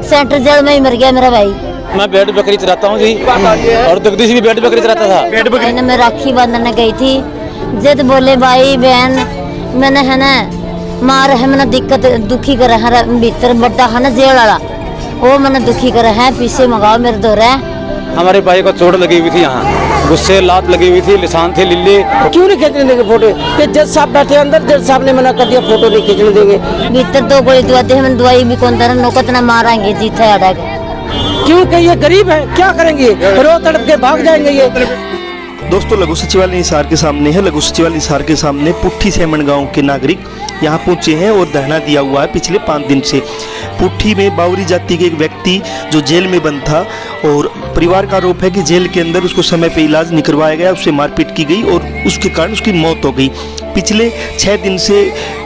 Central jail में ही मर गया मेरा भाई। मैं भेड़ बकरी चलाता हूँ जी, और जगदीश भी भेड़ बकरी चलाता था। भेड़ बकरी मैं राखी बांधने गई थी, जिद बोले भाई बहन मैंने है ना मार है, मैंने दिक्कत दुखी कर है भीतर बड़ा है ना जेल वाला, वो मैंने दुखी कर है, पीछे मंगाओ मेरे दौरे। हमारे भाई को चोट लगी हुई थी, यहाँ गुस्से लात लगी हुई थी, निशान थे लिल्ली। क्यों नहीं खींचने देंगे फोटो? कि जज साहब बैठे अंदर, जज साहब ने मना कर दिया फोटो नहीं खींचने देंगे। भीतर 2 गोली दुआ दे, हम दवाई भी कौन दर नौकत ना मारेंगे जीते अड़ा के। क्योंकि ये गरीब है, क्या करेंगे, रो तड़प के भाग जाएंगे ये। दोस्तों, लघु सचिवालय हिसार के सामने है। लघु सचिवालय हिसार के सामने पुट्ठी सेमन गांव के नागरिक यहाँ पहुंचे हैं और धरना दिया हुआ है पिछले 5 दिन से। पुट्ठी में बावरी जाति के एक व्यक्ति जो जेल में बंद था, और परिवार का आरोप है कि जेल के अंदर उसको समय पे इलाज नहीं करवाया गया, उससे मारपीट की गई और उसके कारण उसकी मौत हो गई। पिछले 6 दिन से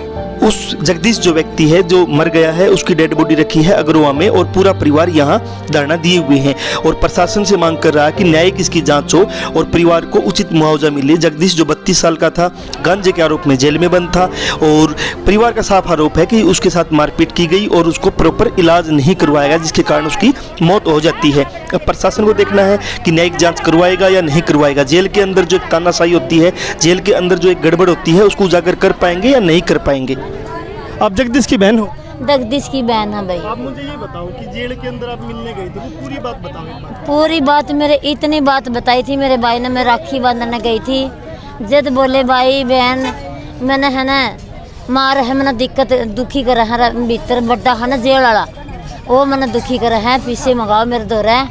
उस जगदीश जो व्यक्ति है जो मर गया है, उसकी डेड बॉडी रखी है अगरवा में, और पूरा परिवार यहाँ धरना दिए हुए हैं और प्रशासन से मांग कर रहा है कि न्यायिक इसकी जांच हो और परिवार को उचित मुआवजा मिले। जगदीश जो 32 साल का था, गांजे के आरोप में जेल में बंद था, और परिवार का साफ आरोप है कि उसके साथ मारपीट की गई और उसको प्रॉपर इलाज नहीं करवाया गया, जिसके कारण उसकी मौत हो जाती है। अब प्रशासन को देखना है कि न्यायिक जाँच करवाएगा या नहीं करवाएगा। जेल के अंदर जो एक तानाशाही होती है, जेल के अंदर जो एक गड़बड़ होती है, उसको उजागर कर पाएंगे या नहीं कर पाएंगे। आप जगदीश की बहन हो? जगदीश की बहन है भाई। आप मुझे ये बताओ कि जेल के अंदर आप मिलने गई थी, वो पूरी बात बताओ एक बार। पूरी बात मेरे इतनी बात बताई थी मेरे भाई ने, मैं राखी बांधने गई थी, जिद बोले भाई बहन मैंने है ना मार है, मैंने दिक्कत दुखी कर है भीतर बड़ा है ना जेल वाला, वो मैंने दुखी कर है, पीछे मंगाओ मेरे दौरे।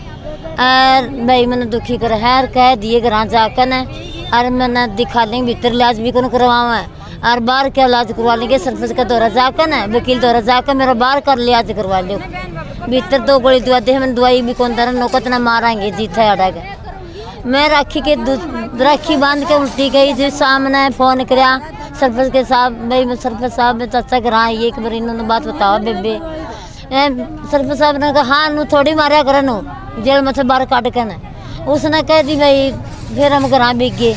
और भाई मैंने दुखी कर है और कह दिए घर जाकर न, और मैंने दिखा लेंगे भीतर इलाज भी कौन करवाओ है, और बाहर क्या इलाज करवा लेंगे, सरपंच का दौरा जाकर न, वकील दौरा जाकर मेरा बाहर कर इलाज करवा लो। भीतर 2 गोली दुआ दे, हम दवाई भी कौन दर नौकत ना मारेंगे जीते अड़ा के। मैं राखी बांध के उल्टी गई जी, सामने फोन कराया सरपंच के साहब, भाई सरपंच साहब चाचा घर हाँ ये एक बार इन्होंने बात बताओ बेबे। सरपंच साहब ने कहा हाँ नू थोड़ी मारा कर नू जेल में से बाहर काट के न, उसने कह दी भाई, फिर हम घर बिक गए।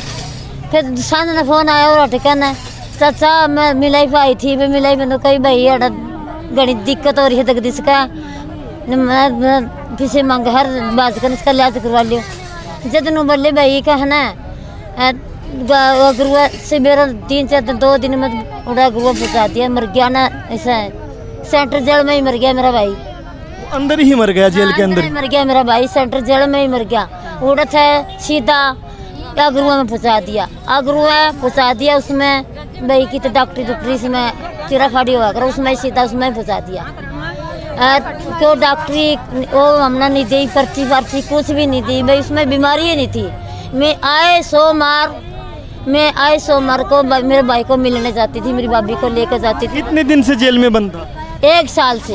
फिर सांझ ने फोन आया और हट न, चाचा मैं मिलाई पे आई थी, मैं मिलाई में तो कही भाई अड़ा घड़ी दिक्कत हो रही है जगदीश का, मैं पीछे मांग हर बात कर इसका इलाज करवा लियो। जब नू बोले भाई का है ना गुरुआ से मेरा 2 दिन में उड़ा गुरुआ पहुँचा दिया, मर गया ना, ऐसा सेंट्रल जेल में ही मर गया मेरा भाई। अंदर ही मर गया, जेल के अंदर ही मर गया मेरा भाई, सेंट्रल जेल में ही मर गया। उड़त है सीधा अगरुआ में पहुँचा दिया, अगरुआ पहुँचा दिया उसमें भाई की तो डॉक्टरी उसमें चिरा फाड़ी हुआ कर, उसमें सीधा उसमें पहुँचा दिया। क्यों डॉक्टरी वो हमने नहीं दी, पर्ची कुछ भी नहीं दी भाई, उसमें बीमारी ही नहीं थी। मैं आए सोमवार को मेरे भाई को मिलने जाती थी, मेरी भाभी को लेकर जाती थी। कितने दिन से जेल में बंद था? 1 साल से।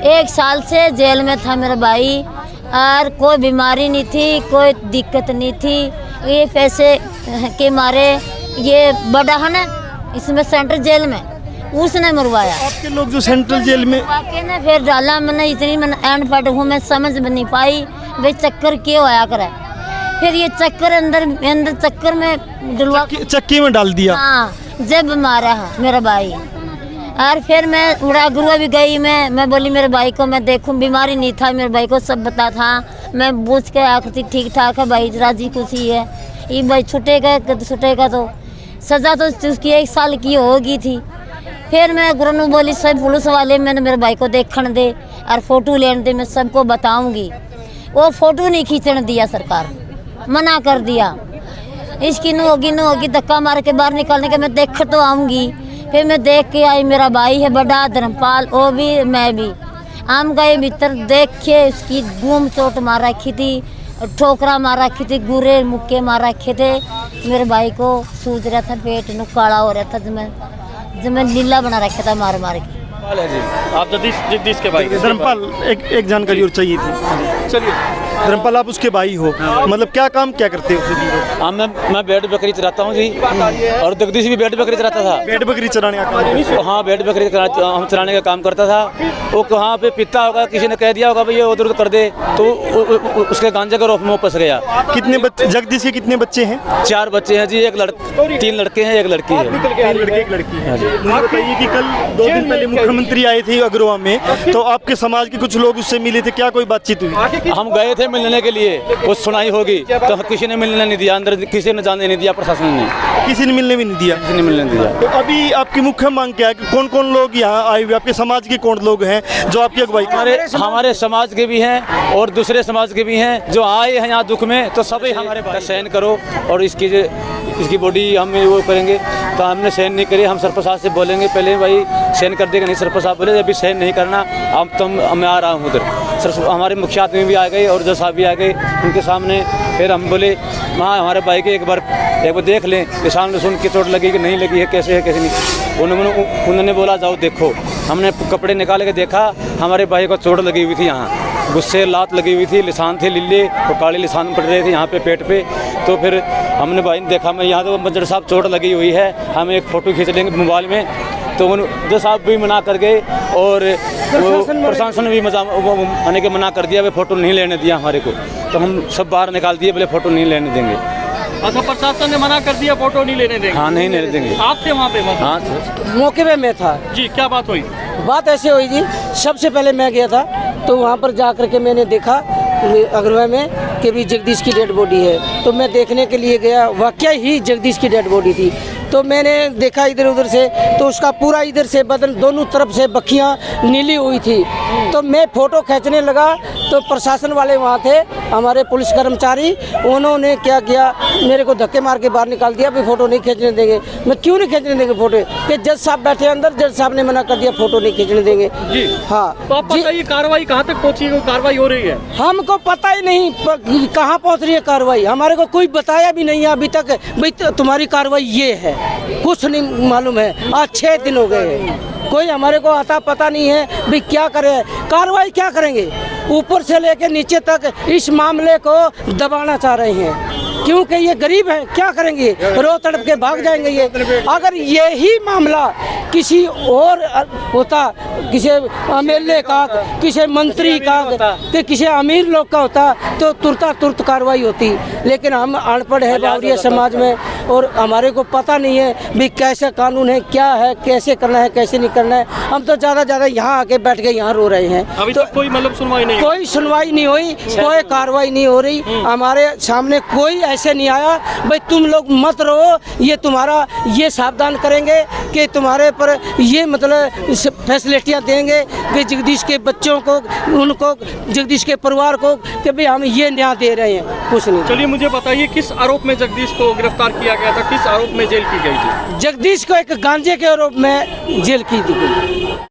1 साल से जेल में था मेरा भाई, और कोई बीमारी नहीं थी, कोई दिक्कत नहीं थी। ये पैसे के मारे ये बड़ा है ना इसमें सेंट्रल जेल में उसने मरवाया। आपके लोग जो सेंट्रल जेल में ने फिर डाला, मैंने इतनी मैं अनपढ़ हूँ, मैं समझ में नहीं पाई भाई चक्कर क्यों आया करे। फिर ये चक्कर अंदर चक्कर में डलवा चक्की में डाल दिया। हाँ, जब मारा है मेरा भाई। और फिर मैं उड़ा गुरुआ भी गई, मैं बोली मेरे भाई को मैं देखूं, बीमारी नहीं था, मेरे भाई को सब पता था। मैं पूछ के आखिर ठीक ठाक है भाई, राजी खुशी है, ये भाई छुटेगा तो सज़ा तो उसकी 1 साल की होगी थी। फिर मैं गुरु बोली सब पुलिस वाले मैंने मेरे भाई को देखने दे और फोटो लेने दे, मैं सबको बताऊंगी। वो फोटो नहीं खींचने दिया, सरकार मना कर दिया। इसकी न होगी धक्का मार के बाहर निकालने के, मैं देख तो आऊँगी। फिर मैं देख के आई, मेरा भाई है बड़ा धर्मपाल, वो भी मैं भी हम गए भीतर, देखे उसकी घूम चोट मार रखी थी, ठोकरा मार रखी थी, गुरे मुक्के मार रखे थे। मेरे भाई को सूज रहा था, पेट नु काला हो रहा था, जब मैं लीला बना रखा था मार के। आप जगदीश के भाई धर्मपाल, एक जानकारी और चाहिए थी। चलिए। धर्मपाल आप उसके भाई हो, मतलब क्या काम क्या करते हो? हाँ, मैं भेड़ बकरी चराता हूँ जी, और जगदीश भी भेड़ बकरी चराता था। भेड़ बकरी चराने का काम? हाँ, भेड़ बकरी हम चराने का काम करता था। वो कहाँ पे पिता होगा, किसी ने कह दिया होगा भाई ये उधर उधर कर दे, तो उसके गांजे का रोफ में फंस गया। कितने बच्चे जगदीश के कितने बच्चे हैं? 4 बच्चे हैं जी, 3 लड़के हैं, 1 लड़की है। 3 लड़के 1 लड़की है। मुझे बताइए कि कल 2 दिन पहले मुख्यमंत्री आए थे अगरवा में, तो आपके समाज के कुछ लोग उससे मिले थे, क्या कोई बातचीत हुई? हम गए थे मिलने के लिए, कुछ सुनाई होगी, तो किसी ने मिलने नहीं दिया, अंदर किसी ने जाने नहीं दिया, प्रशासन ने किसी ने मिलने भी नहीं दिया। किसी ने मिलने नहीं दिया। तो अभी आपकी मुख्य मांग क्या है कि कौन कौन लोग यहाँ आए हुए, आपके समाज के कौन लोग हैं जो आपकी अगुवाई? हमारे समाज के भी हैं और दूसरे समाज के भी हैं जो आए हैं यहाँ दुख में, तो सभी हमारे पास सहन करो, और इसकी बॉडी हम वो करेंगे। तो हमने सहन नहीं करी, हम सरपंच साहब से बोलेंगे पहले भाई सहन कर देगा, नहीं सरपंच साहब बोले अभी सहन नहीं करना, अब तो मैं आ रहा हूँ उधर। हमारे मुखिया आदमी भी आ गए और जज साहब भी आ गए उनके सामने। फिर हम बोले वहाँ हमारे भाई के एक बार देख लें, निशान सुन के चोट लगी कि नहीं लगी है, कैसे नहीं। उन्होंने बोला जाओ देखो। हमने कपड़े निकाल के देखा, हमारे भाई को चोट लगी हुई थी, यहाँ गुस्से लात लगी हुई थी, निशान थे लीले और काले निशान पड़ रहे थे यहाँ पे पेट पे। तो फिर हमने भाई ने देखा, मैं यहाँ तो मंजर साहब चोट लगी हुई है, हम एक फ़ोटो खींच लेंगे मोबाइल में। तो जज साहब भी मना कर गए और प्रशासन ने भी आने के मना कर दिया, वे फ़ोटो नहीं लेने दिया हमारे को। तो हम सब बाहर निकाल दिए, बोले फ़ोटो नहीं लेने देंगे। अच्छा, प्रशासन ने मना कर दिया, फोटो नहीं लेने देंगे? हाँ, नहीं लेने देंगे। आप थे वहाँ पे? हाँ, मौके पे मैं था जी। क्या बात हुई? बात ऐसे हुई जी, सबसे पहले मैं गया था, तो वहाँ पर जा कर के मैंने देखा अगरवा में कि भी जगदीश की डेड बॉडी है। तो मैं देखने के लिए गया, वाकई ही जगदीश की डेड बॉडी थी। तो मैंने देखा इधर उधर से, तो उसका पूरा इधर से बदन दोनों तरफ से बखियाँ नीली हुई थी। तो मैं फ़ोटो खींचने लगा, तो प्रशासन वाले वहाँ थे, हमारे पुलिस कर्मचारी, उन्होंने क्या किया, मेरे को धक्के मार के बाहर निकाल दिया, भी फ़ोटो नहीं खींचने देंगे। मैं क्यों नहीं खींचने देंगे फ़ोटो? कि जज साहब बैठे अंदर, जज साहब ने मना कर दिया, फ़ोटो नहीं खींचने देंगे जी। हाँ, तो आप बताइए कार्रवाई कहाँ तक पहुँची है, कार्रवाई हो रही है? हमको पता ही नहीं कहाँ पहुँच रही है कार्रवाई, हमारे को कोई बताया भी नहीं है अभी तक, भाई तुम्हारी कार्रवाई ये है, कुछ नहीं मालूम है। आज 6 दिन हो गए हैं, कोई हमारे को आता पता नहीं है भाई क्या करें, कार्रवाई क्या करेंगे। ऊपर से लेके नीचे तक इस मामले को दबाना चाह रहे हैं, क्योंकि ये गरीब हैं, क्या करेंगे, रो तड़प के भाग जाएंगे ये। अगर यही मामला किसी और होता, किसी एमएलए का, किसी मंत्री का, कि किसी अमीर लोग का होता, तो तुरंत कार्रवाई होती। लेकिन हम अनपढ़ है बावरिया समाज में, और हमारे को पता नहीं है भी कैसे कानून है, क्या है, कैसे करना है, कैसे नहीं करना है। हम तो ज़्यादा यहाँ आके बैठ के यहाँ रो रहे हैं। अभी तो तक कोई मतलब सुनवाई नहीं? कोई सुनवाई नहीं हुई, कोई कार्रवाई नहीं हो रही, हमारे सामने कोई ऐसे नहीं आया भाई तुम लोग मत रो, ये तुम्हारा ये सावधान करेंगे कि तुम्हारे पर ये मतलब फैसिलिटियाँ देंगे कि जगदीश के बच्चों को, उनको, जगदीश के परिवार को, कि भाई हम ये न्याय दे रहे हैं। कुछ नहीं। चलिए मुझे बताइए किस आरोप में जगदीश को गिरफ्तार किया गया था, किस आरोप में जेल की गई थी? जगदीश को एक गांजे के आरोप में जेल की गई।